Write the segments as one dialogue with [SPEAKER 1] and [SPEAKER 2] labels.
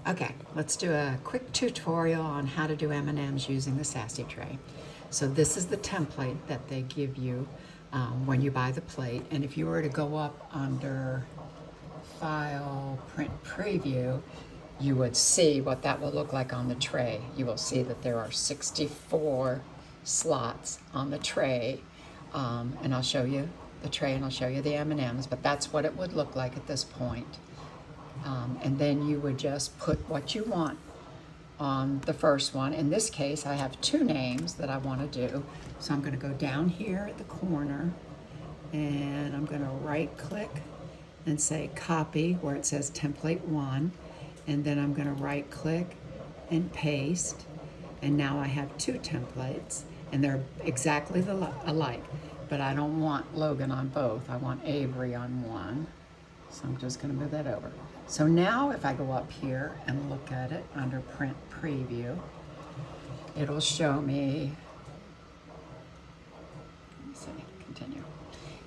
[SPEAKER 1] Okay, let's do a quick tutorial on how to do M&Ms using the Sassy tray. So this is the template that they give you when you buy the plate. And if you were to go up under File, Print Preview, you would see what that will look like on the tray. You will see that there are 64 slots on the tray. And I'll show you the tray and I'll show you the M&Ms, but that's what it would look like at this point. And then you would just put what you want on the first one. In this case, I have two names that I want to do. So I'm going to go down here at the corner and I'm going to right click and say copy where it says template 1. And then I'm going to right click and paste. And now I have two templates and they're exactly alike. But I don't want Logan on both. I want Avery on one. So I'm just going to move that over. So now if I go up here and look at it under Print Preview, it'll show me, let me see, continue.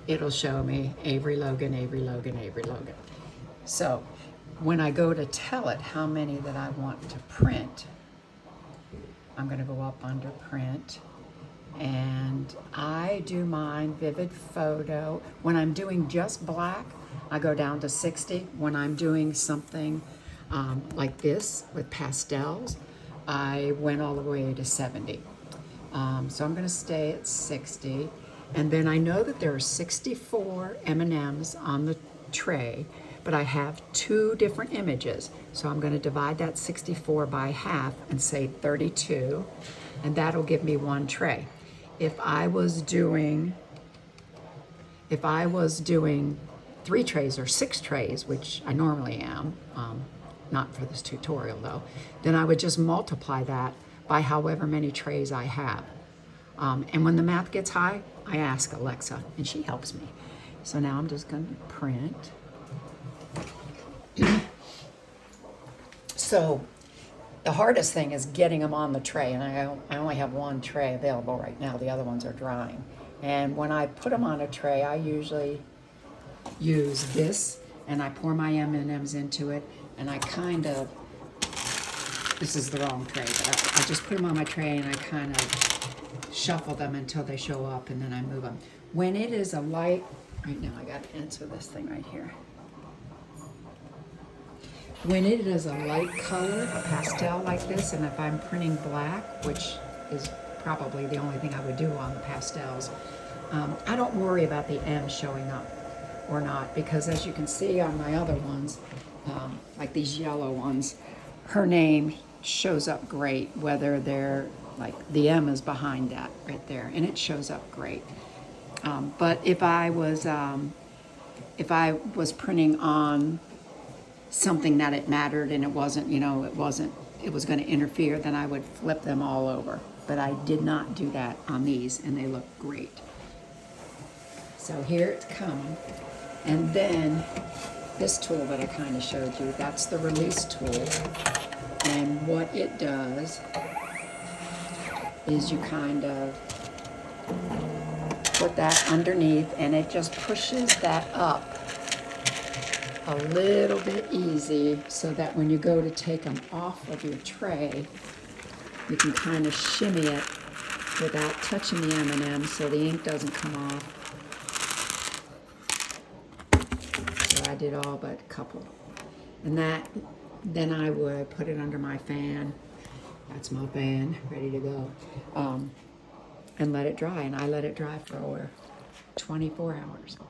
[SPEAKER 1] It'll show me Avery Logan, Avery Logan, Avery Logan. So when I go to tell it how many that I want to print, I'm going to go up under Print. And I do mine Vivid Photo. When I'm doing just black, I go down to 60. When I'm doing something like this with pastels, I went all the way to 70. So I'm going to stay at 60. And then I know that there are 64 M&Ms on the tray, but I have two different images. So I'm going to divide that 64 by half and say 32, and that'll give me one tray. If I was doing 3 trays or 6 trays, which I normally am, not for this tutorial though, then I would just multiply that by however many trays I have. And when the math gets high, I ask Alexa and she helps me. So now I'm just going to print. So the hardest thing is getting them on the tray, and I only have one tray available right now. The other ones are drying. And when I put them on a tray, I usually use this, and I pour my M&Ms into it, and I kind of, this is the wrong tray, but I just put them on my tray, and I kind of shuffle them until they show up, and then I move them. When it is a light, right now I got to answer this thing right here. When it is a light color, a pastel like this, and if I'm printing black, which is probably the only thing I would do on the pastels, I don't worry about the M showing up or not, because as you can see on my other ones, like these yellow ones, her name shows up great, whether they're like the M is behind that right there, and it shows up great. But if I was printing on something that it mattered and it wasn't, it was going to interfere, then I would flip them all over. But I did not do that on these, and they look great. So here it's coming. And then this tool that I kind of showed you, that's the release tool. And what it does is you kind of put that underneath, and it just pushes that up a little bit easy, so that when you go to take them off of your tray, you can kind of shimmy it without touching the M&M, so the ink doesn't come off. So I did all but a couple. And then I would put it under my fan. That's my fan, ready to go. And let it dry, and I let it dry for over 24 hours.